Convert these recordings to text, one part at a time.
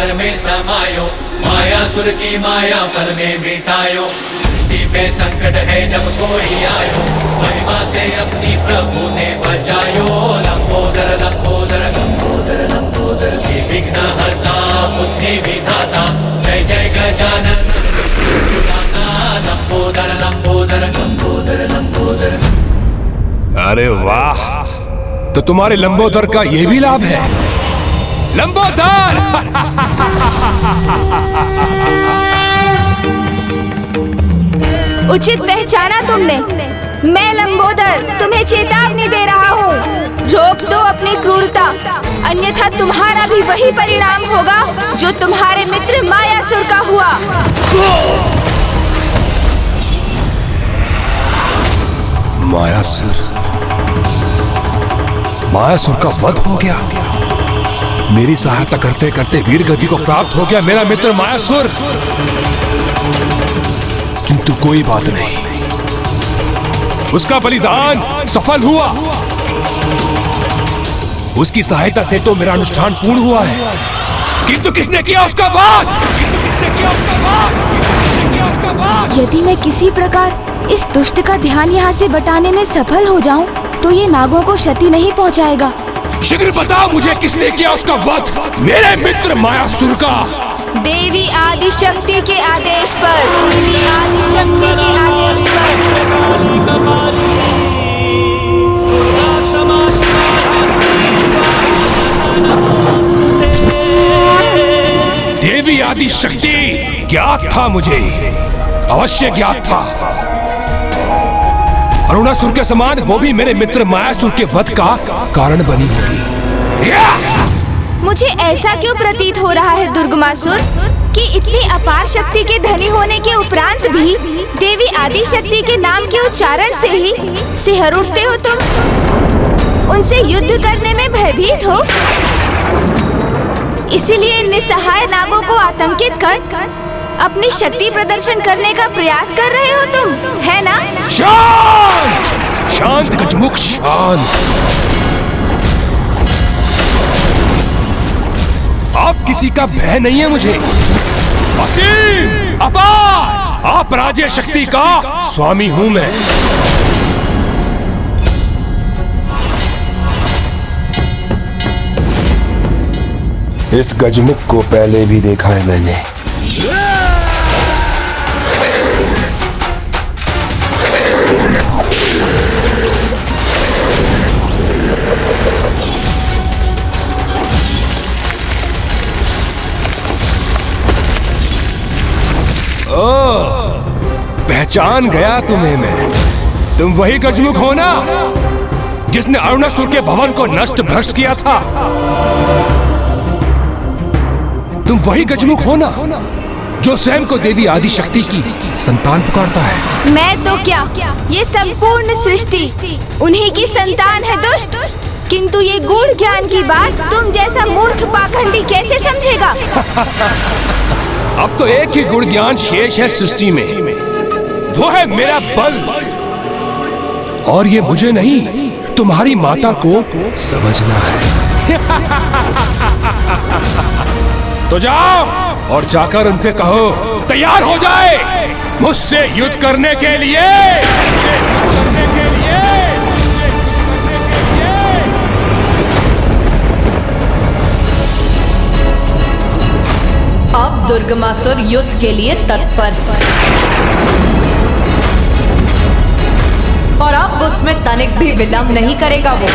सागर में समायो, मायासुर की माया पल में मिटायो। सृष्टि पे संकट है जब कोई आयो, महिमा से अपनी प्रभु ने बचायो। लंबोदर लंबोदर लंबोदर लंबोदर, विघ्न हरता बुद्धि विधाता, जय जय गजानन लंबोदर लंबोदर लंबोदर लंबोदर। अरे वाह, तो तुम्हारे लंबोदर का ये भी लाभ है। लंबोदर उचित पहचाना तुमने। मैं लंबोदर तुम्हें चेतावनी दे रहा हूँ, रोक दो अपनी क्रूरता, अन्यथा तुम्हारा भी वही परिणाम होगा जो तुम्हारे मित्र मायासुर का हुआ। मायासुर का वध हो गया। मेरी सहायता करते करते वीर गति को प्राप्त हो गया मेरा मित्र मायासुर। किंतु कोई बात नहीं, उसका बलिदान सफल हुआ। उसकी सहायता से तो मेरा अनुष्ठान पूर्ण हुआ है। किंतु किसने किया उसका वध? यदि मैं किसी प्रकार इस दुष्ट का ध्यान यहाँ से बटाने में सफल हो जाऊं, तो ये नागों को क्षति नहीं पहुँचाएगा। शीघ्र बताओ मुझे, किसने किया उसका वध मेरे मित्र मायासुर का? देवी आदि शक्ति के आदेश पर। देवी आदि शक्ति के आदेश पर। देवी आदि शक्ति ज्ञात था मुझे, अवश्य ज्ञात था। अरुणासुर के समान वो भी मेरे मित्र मायासुर के वध का कारण बनी होगी। मुझे ऐसा क्यों प्रतीत हो रहा है दुर्गमासुर, कि इतनी अपार शक्ति के धनी होने के उपरांत भी देवी आदि शक्ति के नाम के उच्चारण से ही सिहर उठते हो तुम, उनसे युद्ध करने में भयभीत हो। इसीलिए निसहाय नागों को आतंकित कर अपनी शक्ति प्रदर्शन करने का प्रयास कर रहे हो तुम, है ना? शांत शांत गजमुख शांत। आप किसी का भय नहीं है मुझे। असीम अपार अपराज्य शक्ति का स्वामी हूं मैं। इस गजमुख को पहले भी देखा है मैंने। पहचान गया तुम्हें मैं। तुम वही गजमुख हो ना जिसने अरुणासुर के भवन को नष्ट भ्रष्ट किया था? तुम वही गजमुख हो ना जो स्वयं को देवी आदि शक्ति की संतान पुकारता है? मैं तो क्या, ये संपूर्ण सृष्टि उन्हीं की संतान है दुष्ट। किंतु ये गूढ़ ज्ञान की बात तुम जैसा मूर्ख पाखंडी कैसे समझेगा? अब तो एक ही गुण ज्ञान शेष है सृष्टि में, वो है मेरा बल। और ये मुझे नहीं, तुम्हारी माता को समझना है। तो जाओ और जाकर उनसे कहो तैयार हो जाए मुझसे युद्ध करने के लिए। अब दुर्गमासुर युद्ध के लिए तत्पर, और अब उसमें तनिक भी विलंब नहीं करेगा वो।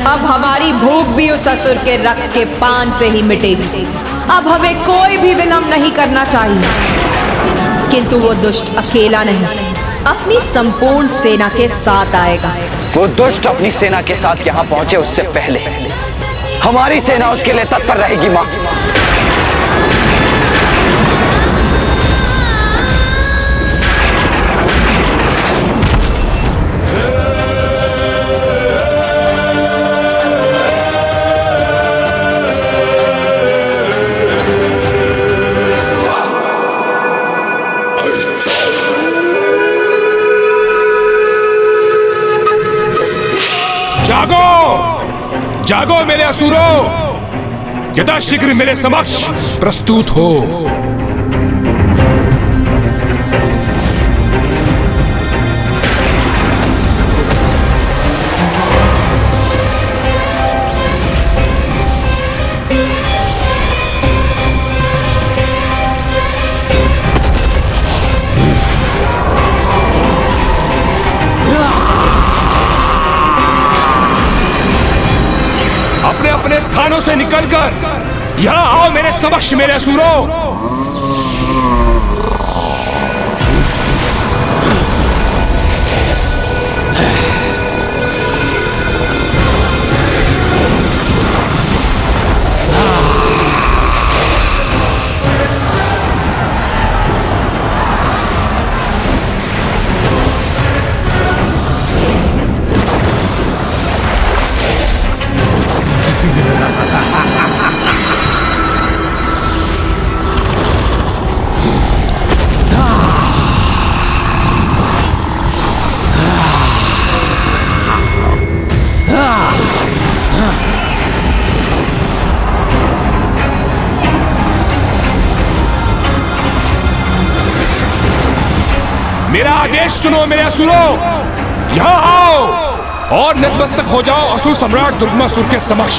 अब हमारी भूख भी उस असुर के रक्त के पान से ही मिटेगी। अब हमें कोई भी विलंब नहीं करना चाहिए। किंतु वो दुष्ट अकेला नहीं, अपनी संपूर्ण सेना के साथ आएगा। वो दुष्ट अपनी सेना के साथ यहाँ पहुंचे उससे पहले हमारी सेना उसके लिए तत्पर रहेगी माँ। जागो, जागो मेरे असुरों, यथाशीघ्र मेरे समक्ष प्रस्तुत हो। अपने अपने स्थानों से निकलकर यहां आओ मेरे समक्ष मेरे असुरों। मेरा आदेश सुनो मेरे असुरों, यहां आओ और नतमस्तक हो जाओ असुर सम्राट दुर्गमासुर के समक्ष।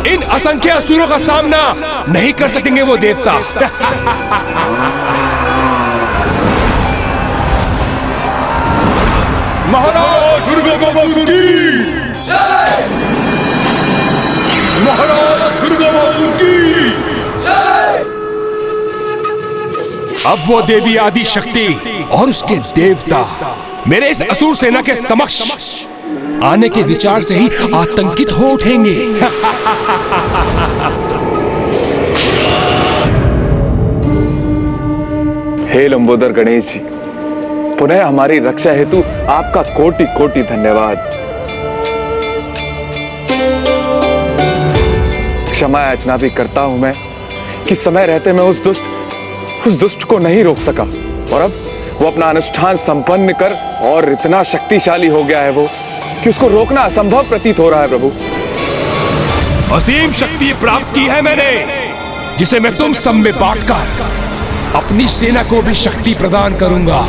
इन असंख्य असुरों का सामना नहीं कर सकेंगे वो देवता। महाराज दुर्गमासुर की जय! महाराज दुर्गमासुर की जय! अब वो देवी आदि शक्ति और उसके देवता मेरे इस असुर सेना के समक्ष आने के विचार से ही आतंकित हो उठेंगे। हे लंबोदर गणेश जी, पुनः हमारी रक्षा हेतु आपका कोटि कोटि धन्यवाद। क्षमा याचना भी करता हूं मैं कि समय रहते मैं उस दुष्ट को नहीं रोक सका, और अब वो अपना अनुष्ठान संपन्न कर और इतना शक्तिशाली हो गया है वो कि उसको रोकना असंभव प्रतीत हो रहा है। प्रभु, असीम शक्ति प्राप्त की है मैंने, जिसे मैं तुम सब में बांटकर अपनी सेना को भी शक्ति प्रदान करूंगा।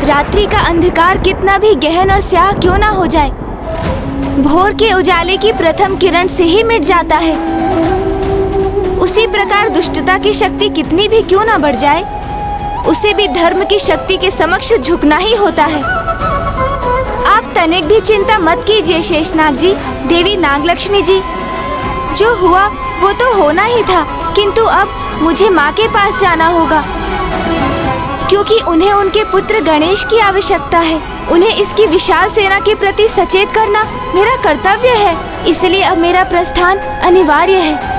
रात्रि का अंधकार कितना भी गहन और स्याह क्यों ना हो जाए, भोर के उजाले की प्रथम किरण से ही मिट जाता है। उसी प्रकार दुष्टता की शक्ति कितनी भी क्यों ना बढ़ जाए, उसे भी धर्म की शक्ति के समक्ष झुकना ही होता है। आप तनिक भी चिंता मत कीजिए शेषनाग जी, देवी नागलक्ष्मी जी। जो हुआ वो तो होना ही था, किंतु अब मुझे माँ के पास जाना होगा, क्योंकि उन्हें उनके पुत्र गणेश की आवश्यकता है। उन्हें इसकी विशाल सेना के प्रति सचेत करना मेरा कर्तव्य है, इसलिए अब मेरा प्रस्थान अनिवार्य है।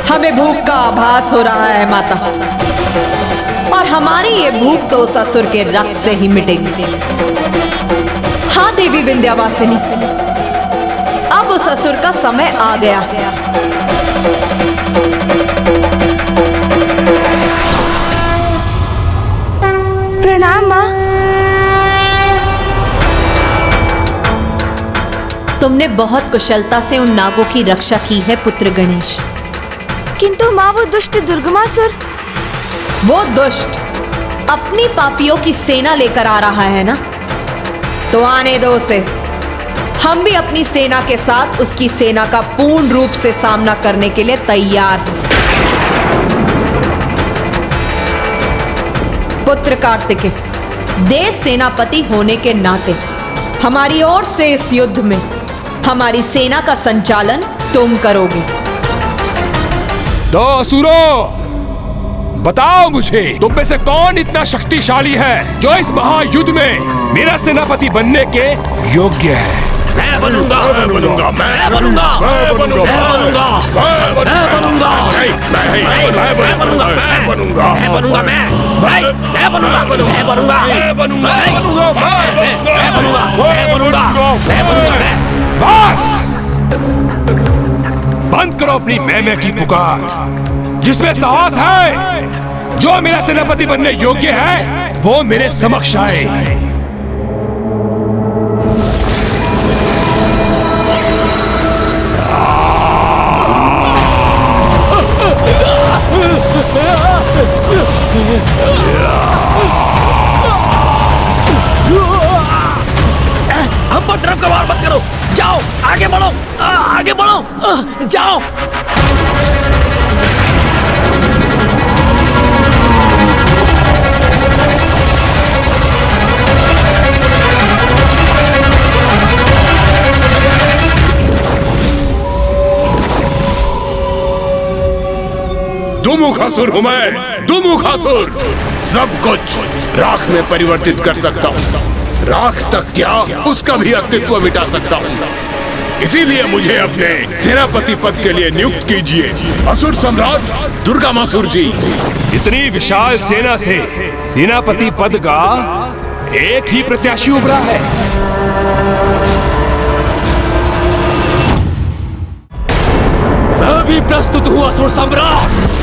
हमें भूख का आभास हो रहा है माता, और हमारी ये भूख तो उस असुर के रक्त से ही मिटेगी। हाँ देवी विंध्यावासिनी, अब उस असुर का समय आ गया। प्रणाम माँ। तुमने बहुत कुशलता से उन नागों की रक्षा की है पुत्र गणेश, किंतु माँ वो दुष्ट दुर्गमासुर। वो दुष्ट अपनी पापियों की सेना लेकर आ रहा है ना, तो आने दो उसे। हम भी अपनी सेना के साथ उसकी सेना का पूर्ण रूप से सामना करने के लिए तैयार हैं। पुत्र कार्तिकेय, देश सेनापति होने के नाते हमारी ओर से इस युद्ध में हमारी सेना का संचालन तुम करोगे। तो असुरों, बताओ मुझे, तुम में से कौन इतना शक्तिशाली है जो इस महायुद्ध में मेरा सेनापति बनने के योग्य है? मैं बनूंगा, मैं बनूंगा, मैं बनूंगा, मैं बनूंगा, मैं बनूंगा, मैं बनूंगा, मैं बनूंगा, मैं बनूंगा, मैं बनूंगा, मैं बनूंगा, मैं बनूंगा, मैं बनूंगा, मैं बनूंगा, मैं बनूंगा, मैं बनूंगा, मैं बनूंगा। बस बंद करो अपनी मैं की पुकार। जिसमें साहस है, जो मेरा सेनापति बनने योग्य है, वो मेरे समक्ष आए। हम पर तरफ का वार मत करो, जाओ आगे बढ़ो, आगे बढ़ो, जाओ। दुमुखासुर हूं मैं, दुमुखासुर। सब कुछ राख में परिवर्तित कर सकता हूं। राख तक क्या, उसका भी अस्तित्व मिटा सकता हूं। इसीलिए मुझे अपने सेनापति पद के लिए नियुक्त कीजिए, असुर सम्राट दुर्गामासुर जी। इतनी विशाल सेना से सेनापति पद का एक ही प्रत्याशी उभरा है। मैं भी प्रस्तुत हूँ असुर सम्राट।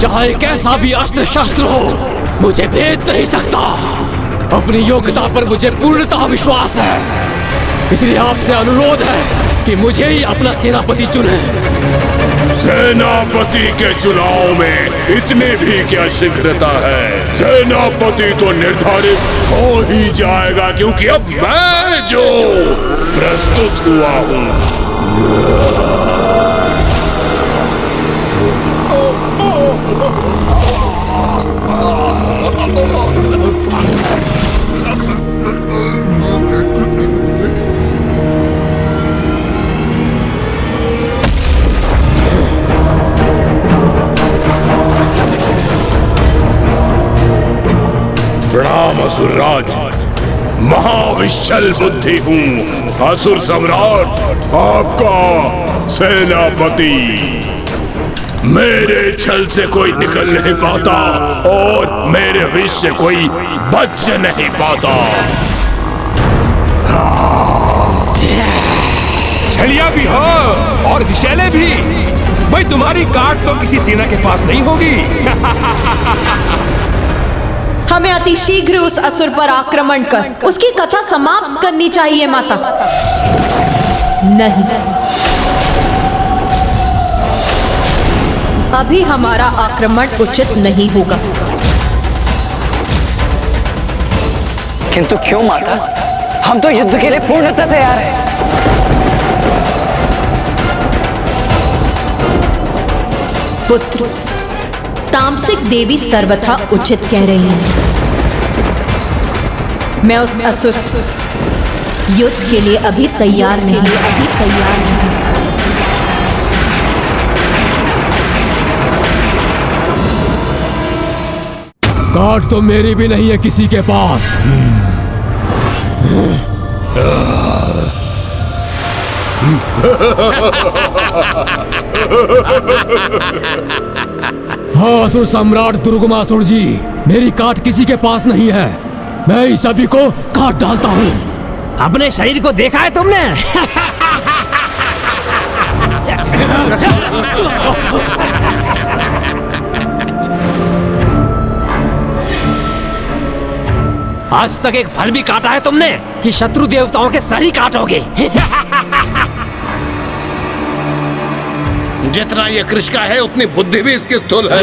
चाहे कैसा भी अस्त्र शस्त्र हो, मुझे भेद नहीं सकता। अपनी योग्यता पर मुझे पूर्णतः विश्वास है। इसलिए आपसे अनुरोध है कि मुझे ही अपना सेनापति चुने। सेनापति के चुनाव में इतनी भी क्या शीघ्रता है। सेनापति तो निर्धारित हो ही जाएगा, क्योंकि अब मैं जो प्रस्तुत हुआ हूँ। प्रणाम असुरराज, महाविश्चल बुद्धि हूँ, असुर सम्राट आपका सेनापति। मेरे छल से कोई निकल नहीं पाता और मेरे विष से कोई बच नहीं पाता। छलिया भी हो और विषैले भी, भाई तुम्हारी काट तो किसी सेना के पास नहीं होगी। हमें अति शीघ्र उस असुर पर आक्रमण कर उसकी कथा समाप्त करनी चाहिए माता। नहीं, अभी हमारा आक्रमण उचित नहीं होगा। किंतु क्यों माता? हम तो युद्ध के लिए पूर्णतः तैयार हैं। पुत्र, तामसिक देवी सर्वथा उचित कह रही है। मैं उस असुर युद्ध के लिए अभी तैयार नहीं। काट तो मेरी भी नहीं है किसी के पास। हाँ असुर सम्राट दुर्गमासुर जी, मेरी काट किसी के पास नहीं है। मैं इस सभी को काट डालता हूँ। अपने शरीर को देखा है तुमने? आज तक एक फल भी काटा है तुमने कि शत्रु देवताओं के सर ही काटोगे? जितना ये कृष्ण का है उतनी बुद्धि भी इसकी स्थूल है।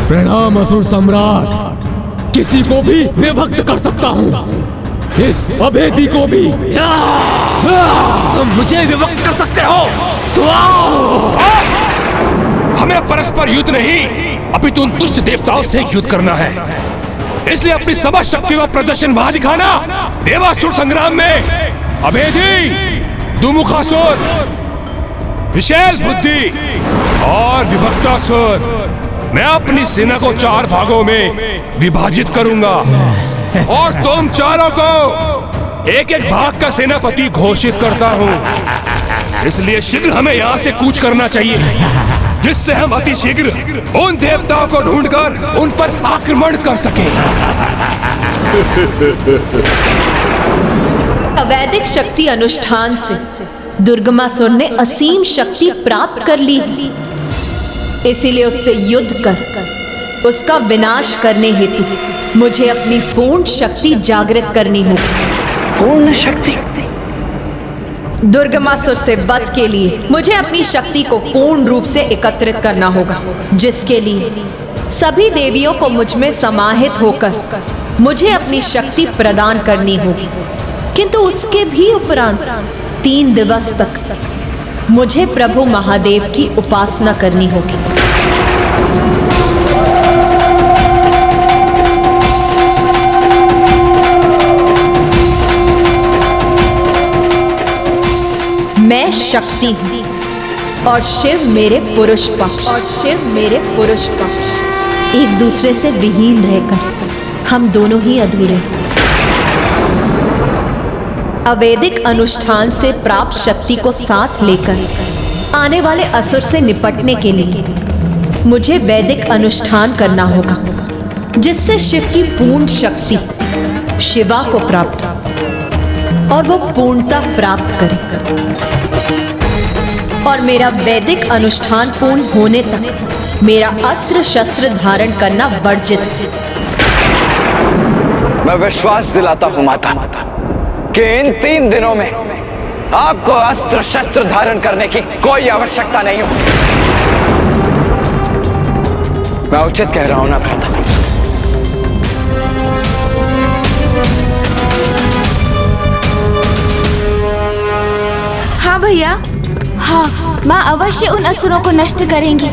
प्रणाम असुर सम्राट, किसी को भी विभक्त कर सकता हूँ, इस अभेदी को भी। तुम मुझे विभक्त कर सकते हो तो आओ। हमें परस्पर युद्ध नहीं, अपितु उन दुष्ट देवताओं से युद्ध करना है। इसलिए अपनी समस्त शक्ति का प्रदर्शन वहां दिखाना। देवासुर संग्राम में अभेदी, दुमुखासुर, विशैल बुद्धि और विभक्तासुर, मैं अपनी सेना को 4 भागों में विभाजित करूंगा और तुम चारों को एक एक भाग का सेनापति घोषित करता हूं। इसलिए शीघ्र हमें यहाँ से कूच करना चाहिए, जिससे हम अति शीघ्र उन देवताओं को ढूंढकर उन पर आक्रमण कर सकें। अवैदिक शक्ति अनुष्ठान से दुर्गमासुर ने असीम शक्ति प्राप्त कर ली, इसीलिए उससे युद्ध कर उसका विनाश करने हेतु मुझे अपनी पूर्ण शक्ति जागृत करनी होगी। पूर्ण शक्ति? दुर्गमासुर से वध के लिए मुझे अपनी शक्ति को पूर्ण रूप से एकत्रित करना होगा, जिसके लिए सभी देवियों को मुझ में समाहित होकर मुझे अपनी शक्ति प्रदान करनी होगी। किंतु उसके भी उपरांत 3 दिवस तक मुझे प्रभु महादेव की उपासना करनी होगी। मैं शक्ति हूं और शिव मेरे पुरुष पक्ष, एक दूसरे से विहीन रहकर हम दोनों ही अधूरे। अवैदिक अनुष्ठान से प्राप्त शक्ति को साथ लेकर आने वाले असुर से निपटने के लिए मुझे वैदिक अनुष्ठान करना होगा, जिससे शिव की पूर्ण शक्ति शिवा को प्राप्त हो और वो पूर्णता प्राप्त करे। और मेरा वैदिक अनुष्ठान पूर्ण होने तक मेरा अस्त्र शस्त्र धारण करना वर्जित। मैं विश्वास दिलाता हूं माता कि इन 3 दिनों में आपको अस्त्र शस्त्र धारण करने की कोई आवश्यकता नहीं होगी। मैं उचित कह रहा हूं ना भ्राता? हाँ भैया, हाँ, माँ अवश्य उन असुरों को नष्ट करेंगी,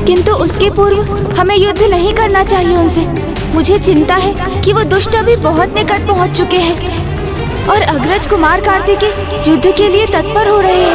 किंतु उसके पूर्व हमें युद्ध नहीं करना चाहिए उनसे। मुझे चिंता है कि वो दुष्ट अभी बहुत निकट पहुंच चुके हैं और अग्रज कुमार कार्तिकेय युद्ध के लिए तत्पर हो रहे हैं।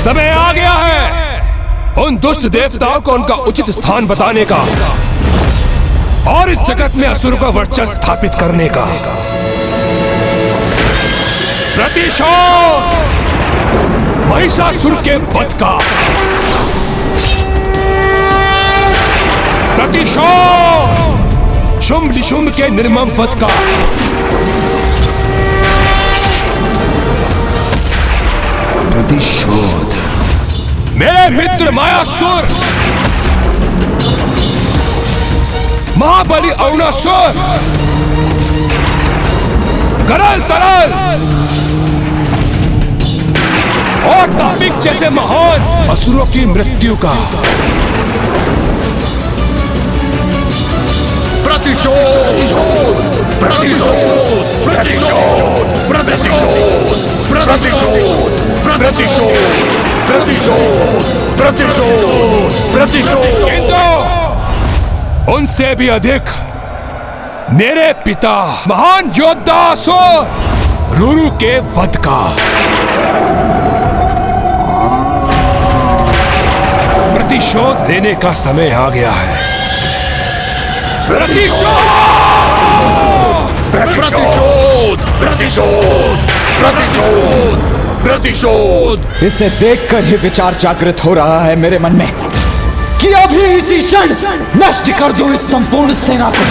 समय आ गया है उन दुष्ट देवताओं को उनका उचित स्थान बताने का और इस जगत में असुर का वर्चस्व स्थापित करने का। प्रतिशोध महिषासुर के वध का। प्रतिशोध शुंभ निशुंभ के निर्मम वध का। प्रतिशोध मेरे मित्र मायासुर, महाबली अरुणासुर, करल तरल और तापिक जैसे महान असुरों की मृत्यु का। प्रतिशोध प्रतिशोध प्रतिशोध प्रतिशोध प्रतिशोध प्रतिशोध प्रतिशोध प्रतिशोध प्रतिशोध। किंतु उनसे भी अधिक मेरे पिता महान योद्धा असुर रुरु के वध का। प्रतिशोध लेने का समय आ गया है। प्रतिशोध प्रतिशोध प्रतिशोध प्रतिशोध प्रतिशोध। इसे देखकर ही विचार जागृत हो रहा है मेरे मन में कि अभी इसी क्षण नष्ट कर दूं इस संपूर्ण सेना को।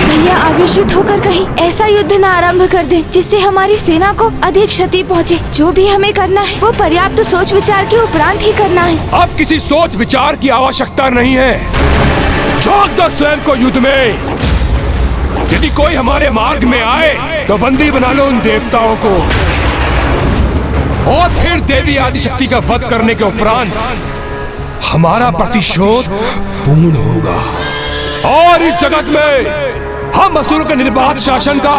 भैया आवेशित होकर कहीं ऐसा युद्ध न आरंभ कर दे जिससे हमारी सेना को अधिक क्षति पहुंचे। जो भी हमें करना है वो पर्याप्त सोच विचार के उपरांत ही करना है। अब किसी सोच विचार की आवश्यकता नहीं है। झोंक दो स्वयं को युद्ध में। यदि कोई हमारे मार्ग में आए तो बंदी बना लो उन देवताओं को और फिर देवी आदिशक्ति का वध करने के उपरांत हमारा प्रतिशोध पूर्ण होगा और इस जगत में हम असुरों के निर्बाध शासन का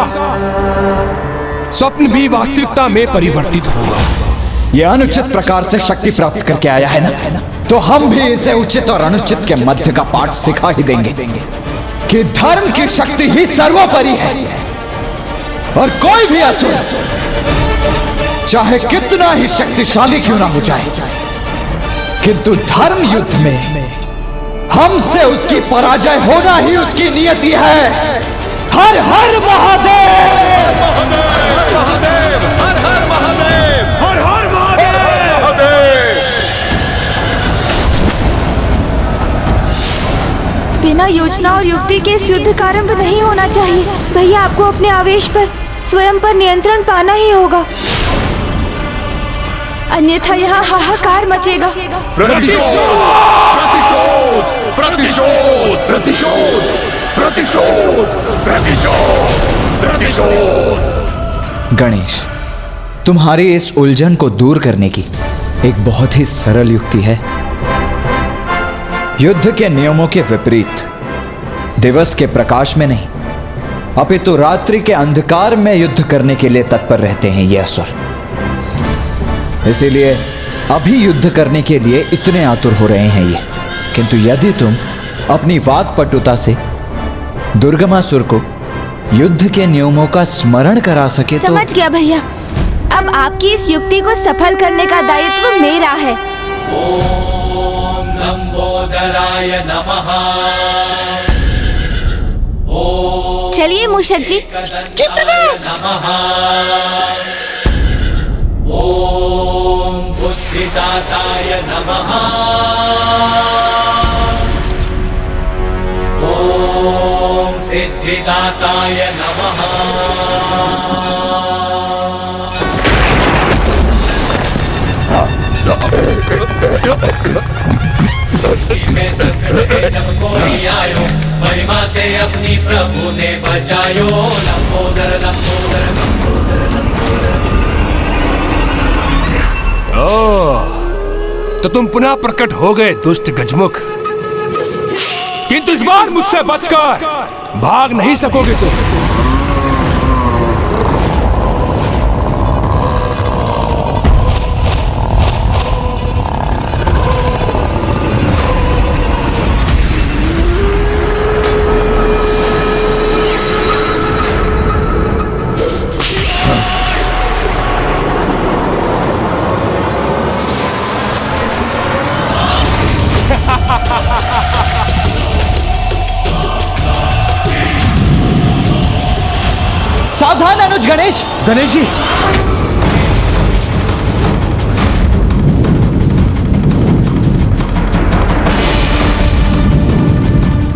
स्वप्न भी वास्तविकता में परिवर्तित होगा। यह अनुचित प्रकार से शक्ति प्राप्त करके आया है ना, तो हम भी इसे उचित और अनुचित के मध्य का पाठ सिखा ही देंगे कि धर्म की शक्ति ही सर्वोपरि है और कोई भी असुर चाहे कितना ही शक्तिशाली क्यों ना हो जाए, किंतु धर्म युद्ध में हमसे उसकी पराजय होना ही उसकी नियति है। हर हर महादेव, महादेव, हर हर महादेव, हर हर महादेव। बिना योजना और युक्ति के इस युद्ध का आरंभ नहीं होना चाहिए। भैया आपको अपने आवेश पर स्वयं पर नियंत्रण पाना ही होगा, अन्यथा यहाँ हाहाकार मचेगा। प्रतिशोध प्रतिशोध प्रतिशोध प्रतिशोध प्रतिशोध प्रतिशोध। गणेश, तुम्हारी इस उलझन को दूर करने की एक बहुत ही सरल युक्ति है। युद्ध के नियमों के विपरीत दिवस के प्रकाश में नहीं अपितु रात्रि के अंधकार में युद्ध करने के लिए तत्पर रहते हैं ये असुर। इसीलिए अभी युद्ध करने के लिए इतने आतुर हो रहे हैं ये। किंतु यदि तुम अपनी वाक्पटुता से दुर्गमासुर को युद्ध के नियमों का स्मरण करा सके तो। समझ गया भैया, अब आपकी इस युक्ति को सफल करने का दायित्व मेरा है। ओम लंबोदराय नमः। चलिए मूषक जी। ओम बुद्धिदाताय नमः। ओम सिद्धिदाताय नमः। में संकट है जब कोई आयो, महिमा से अपनी प्रभु ने बचायो। लंबोदर लंबोदर लंबोदर लंबोदर। तो तुम पुनः प्रकट हो गए दुष्ट गजमुख, किंतु इस बार मुझसे बचकर भाग नहीं सकोगे तुम। सावधान अनुज गणेश। गणेश जी,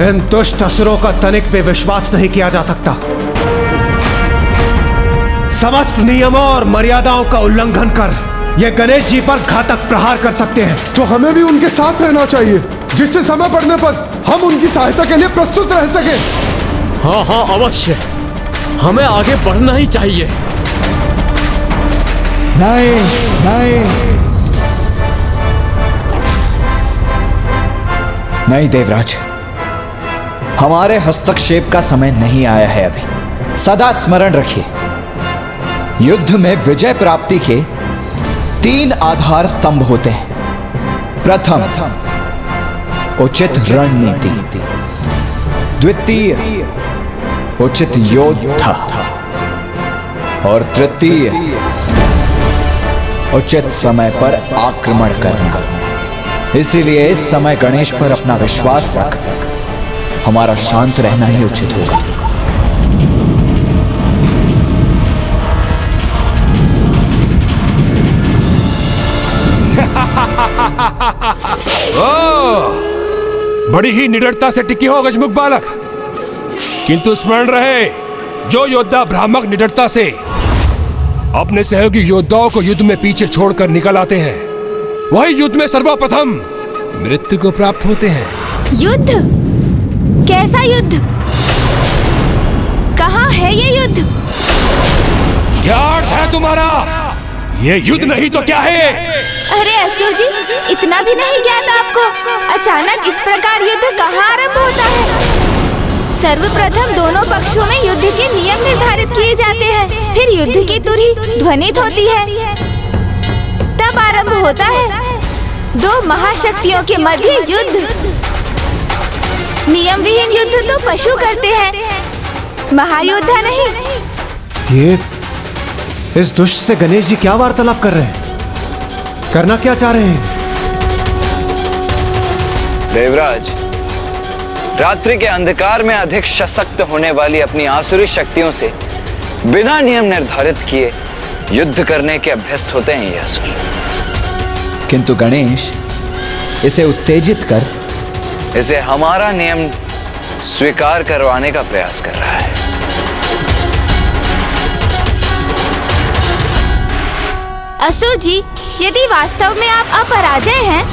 इन दुष्ट असुरों का तनिक पे विश्वास नहीं किया जा सकता। समस्त नियमों और मर्यादाओं का उल्लंघन कर ये गणेश जी पर घातक प्रहार कर सकते हैं। तो हमें भी उनके साथ रहना चाहिए, जिससे समय पड़ने पर हम उनकी सहायता के लिए प्रस्तुत रह सके। हाँ हाँ अवश्य, हमें आगे बढ़ना ही चाहिए। नहीं नहीं नहीं देवराज, हमारे हस्तक्षेप का समय नहीं आया है अभी। सदा स्मरण रखिए, युद्ध में विजय प्राप्ति के 3 आधार स्तंभ होते हैं। प्रथम, उचित रणनीति। द्वितीय, उचित योद्धा। और तृतीय, उचित समय पर आक्रमण करना। इसीलिए इस समय गणेश पर अपना विश्वास रख हमारा शांत रहना ही उचित होगा। बड़ी ही निडरता से टिकी हो गजमुख बालक, किंतु स्मरण रहे, जो योद्धा भ्रामक निडरता से अपने सहयोगी योद्धाओं को युद्ध में पीछे छोड़कर निकल आते हैं, वही युद्ध में सर्वप्रथम मृत्यु को प्राप्त होते हैं। युद्ध? कैसा युद्ध? कहाँ है ये युद्ध? क्या अर्थ है तुम्हारा? ये युद्ध नहीं तो क्या है? अरे असुर जी, इतना भी नहीं ज्ञात आपको? अचानक इस प्रकार युद्ध कहाँ आरंभ होता है? सर्वप्रथम दोनों पक्षों में युद्ध के नियम निर्धारित किए जाते हैं, फिर युद्ध की तुरही ध्वनित होती है, तब आरंभ होता है 2 महाशक्तियों के मध्य युद्ध। नियम विहीन युद्ध तो पशु करते हैं, महायोद्धा नहीं। ये इस दुष्ट से गणेश जी क्या वार्तालाप कर रहे हैं? करना क्या चाह रहे हैं? देवराज, रात्रि के अंधकार में अधिक सशक्त होने वाली अपनी आसुरी शक्तियों से बिना नियम निर्धारित किए युद्ध करने के अभ्यस्त होते हैं ये असुर। किंतु गणेश इसे उत्तेजित कर इसे हमारा नियम स्वीकार करवाने का प्रयास कर रहा है। असुर जी, यदि वास्तव में आप अपराजय हैं,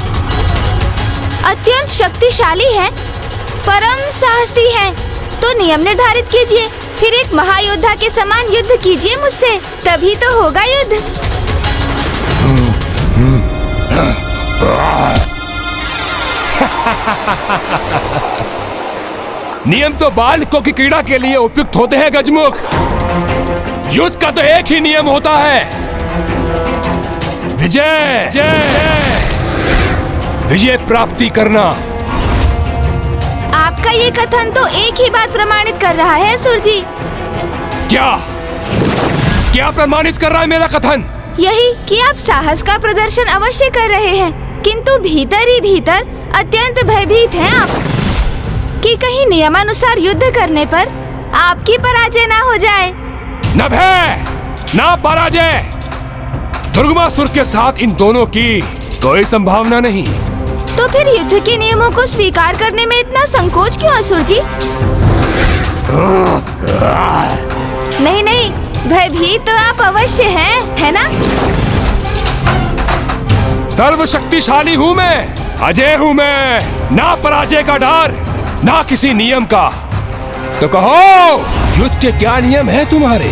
अत्यंत शक्तिशाली हैं, परम साहसी हैं, तो नियम निर्धारित कीजिए, फिर एक महायोद्धा के समान युद्ध कीजिए मुझसे, तभी तो होगा युद्ध। नियम तो बालकों की क्रीड़ा के लिए उपयुक्त होते हैं गजमुख। युद्ध का तो एक ही नियम होता है, विजय। विजय प्राप्ति करना। आपका ये कथन तो एक ही बात प्रमाणित कर रहा है असुर जी। क्या प्रमाणित कर रहा है मेरा कथन? यही कि आप साहस का प्रदर्शन अवश्य कर रहे हैं, किंतु भीतर ही भीतर अत्यंत भयभीत हैं आप कि कहीं नियमानुसार युद्ध करने पर आपकी पराजय ना हो जाए। न भय न पराजय, दुर्गमासुर के साथ इन दोनों की कोई संभावना नहीं। तो फिर युद्ध के नियमों को स्वीकार करने में इतना संकोच क्यों असुर जी? नहीं नहीं, भयभीत तो आप अवश्य हैं, है ना? सर्वशक्तिशाली हूँ मैं, अजय हूँ मैं, ना पराजय का डर, ना किसी नियम का। तो कहो, युद्ध के क्या नियम हैं तुम्हारे?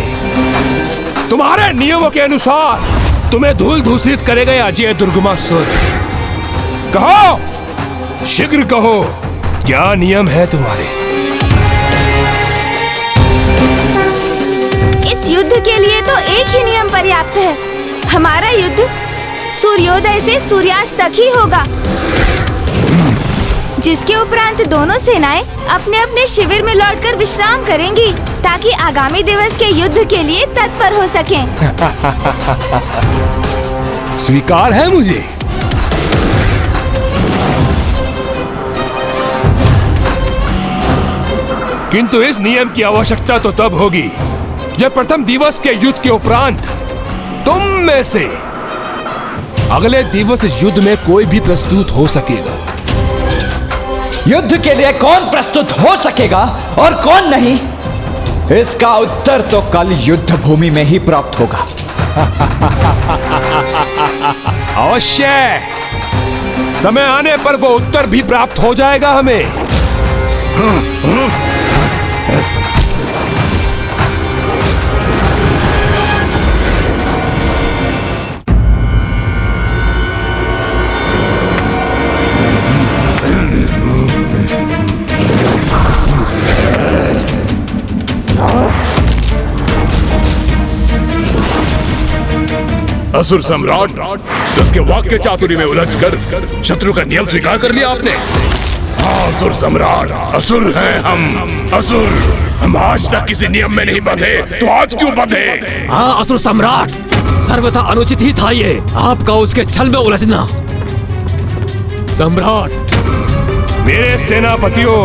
तुम्हारे नियमों के अनुसार तुम्हें धूल धूसरित करेगा अजय दुर्गमासुर। कहो, शीघ्र कहो, क्या नियम है तुम्हारे? इस युद्ध के लिए तो एक ही नियम पर्याप्त है। हमारा युद्ध सूर्योदय से सूर्यास्त तक ही होगा, जिसके उपरांत दोनों सेनाएं अपने अपने शिविर में लौटकर विश्राम करेंगी, ताकि आगामी दिवस के युद्ध के लिए तत्पर हो सकें। स्वीकार है मुझे। किंतु इस नियम की आवश्यकता तो तब होगी जब प्रथम दिवस के युद्ध के उपरांत तुम में से अगले दिवस इस युद्ध में कोई भी प्रस्तुत हो सकेगा। युद्ध के लिए कौन प्रस्तुत हो सकेगा और कौन नहीं, इसका उत्तर तो कल युद्ध भूमि में ही प्राप्त होगा। अवश्य, समय आने पर वो उत्तर भी प्राप्त हो जाएगा हमें। असुर सम्राट, उसके वाक्य चातुरी में उलझकर शत्रु का नियम स्वीकार कर लिया आपने। हाँ असुर सम्राट, असुर हैं हम, असुर। हम आज तक किसी नियम में नहीं बंधे, तो आज क्यों बंधे? हाँ असुर सम्राट, सर्वथा अनुचित ही था ये आपका उसके छल में उलझना। सम्राट, मेरे सेनापतियों,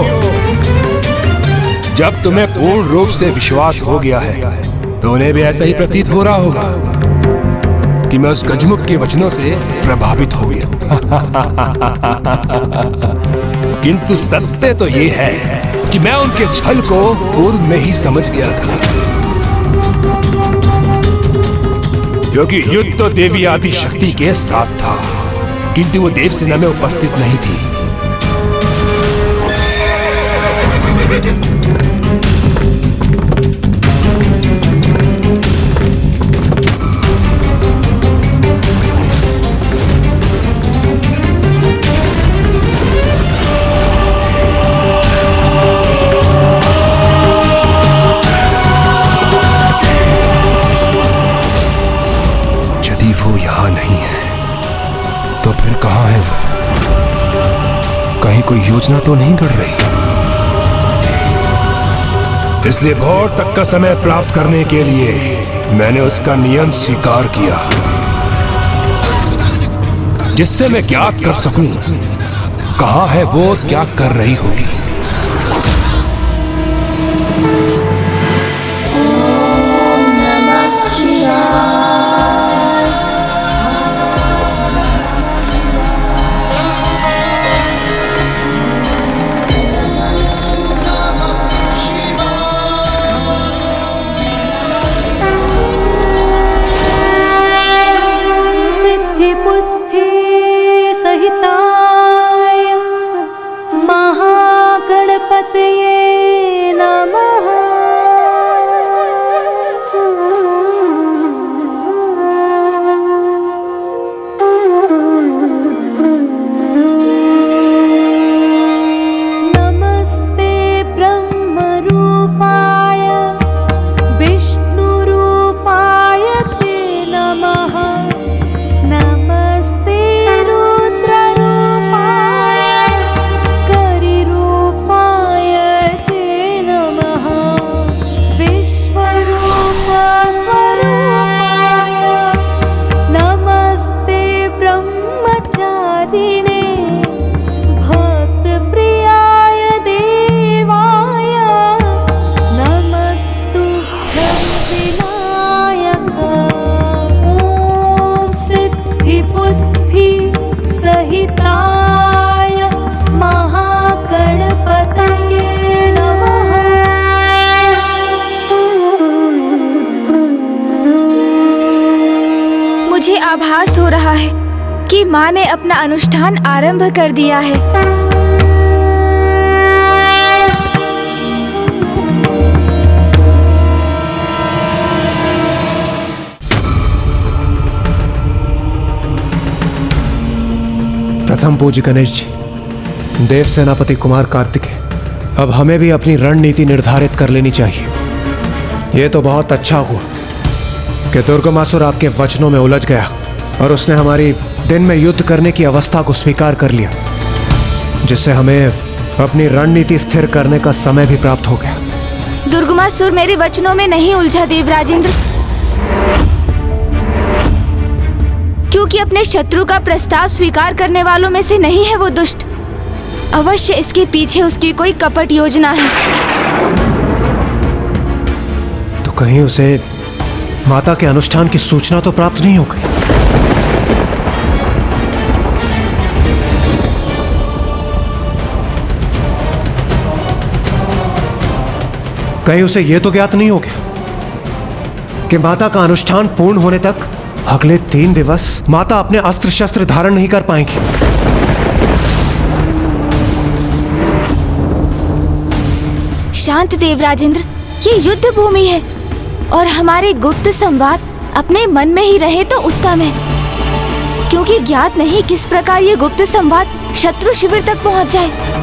जब तुम्हें पूर्ण रूप से विश्वास हो गया है तो उन्हें भी ऐसा ही प्रतीत हो रहा होगा कि मैं उस गजमुख के वचनों से प्रभावित हो गया। किंतु सत्य तो ये है कि मैं उनके छल को पूर्व में ही समझ गया था, क्योंकि युद्ध तो देवी आदि शक्ति के साथ था, किंतु वो देवसेना में उपस्थित नहीं थी। वो यहां नहीं है तो फिर कहां है वो? कहीं कोई योजना तो नहीं कर रही। इसलिए भोर तक का समय प्राप्त करने के लिए मैंने उसका नियम स्वीकार किया, जिससे मैं ज्ञात कर सकूं कहां है वो, क्या कर रही होगी। आभास हो रहा है कि माँ ने अपना अनुष्ठान आरंभ कर दिया है। प्रथम पूज्य गणेश जी, देव सेनापति कुमार कार्तिकेय, अब हमें भी अपनी रणनीति निर्धारित कर लेनी चाहिए। ये तो बहुत अच्छा हुआ कि दुर्गमासुर आपके वचनों में उलझ गया और उसने हमारी दिन में युद्ध करने की अवस्था को स्वीकार कर लिया, जिससे हमें अपनी रणनीति स्थिर करने का समय भी प्राप्त हो गया। दुर्गमासुर मेरे वचनों में नहीं उलझा देवराजेंद्र, क्योंकि अपने शत्रु का प्रस्ताव स्वीकार करने वालों में से नहीं है वो दुष्ट। अवश्य इसके पीछे उसकी कोई कपट योजना है। तो कहीं उसे माता के अनुष्ठान की सूचना तो प्राप्त नहीं हो गई? कहीं उसे यह तो ज्ञात नहीं हो गया कि माता का अनुष्ठान पूर्ण होने तक अगले 3 दिवस माता अपने अस्त्र शस्त्र धारण नहीं कर पाएंगी? शांत देव राजेंद्र, ये युद्ध भूमि है और हमारे गुप्त संवाद अपने मन में ही रहे तो उत्तम है, क्योंकि ज्ञात नहीं किस प्रकार ये गुप्त संवाद शत्रु शिविर तक पहुंच जाए।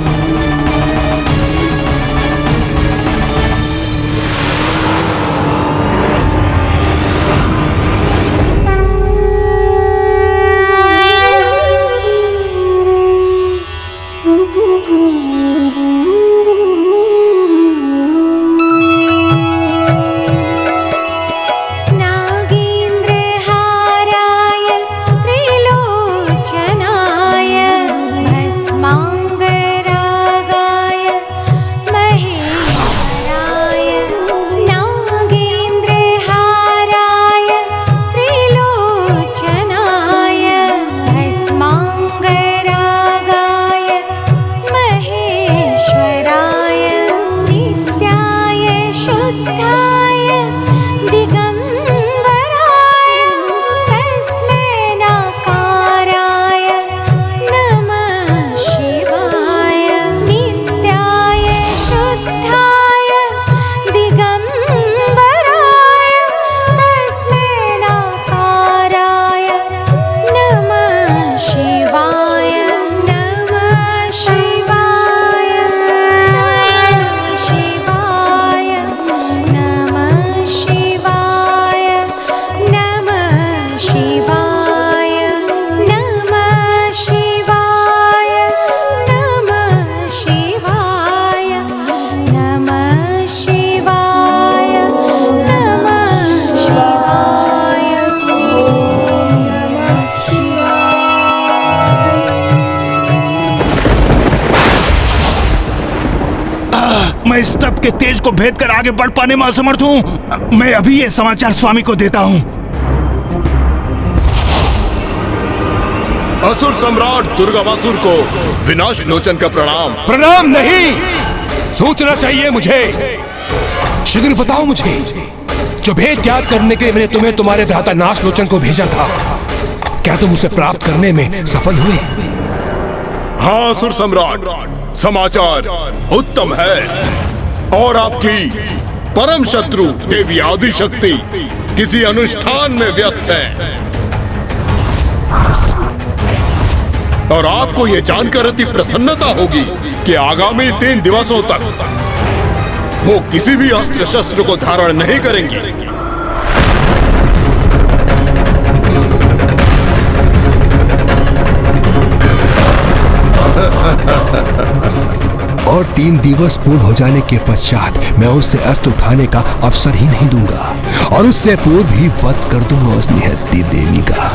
मैं इस तप के तेज को भेद कर आगे बढ़ पाने में असमर्थ हूँ। मैं अभी ये समाचार स्वामी को देता हूँ। असुर सम्राट दुर्गावासुर को विनाश लोचन का प्रणाम। प्रणाम नहीं, सोचना चाहिए मुझे। शीघ्र बताओ मुझे, जो भेद ज्ञात करने के लिए मैंने तुम्हें तुम्हारे भ्राता नाश लोचन को भेजा था, क्या तुम उसे प्राप्त करने में सफल हुए? हाँ असुर सम्राट, समाचार उत्तम है और आपकी परम शत्रु देवी आदि शक्ति किसी अनुष्ठान में व्यस्त है और आपको यह जानकर अति प्रसन्नता होगी कि आगामी 3 दिवसों तक वो किसी भी अस्त्र शस्त्र को धारण नहीं करेंगी। और 3 दिवस पूर्ण हो जाने के पश्चात मैं उससे अस्त्र उठाने का अवसर ही नहीं दूंगा और उससे पूर्व भी वध कर दूंगा उस निहत्ती देवी का।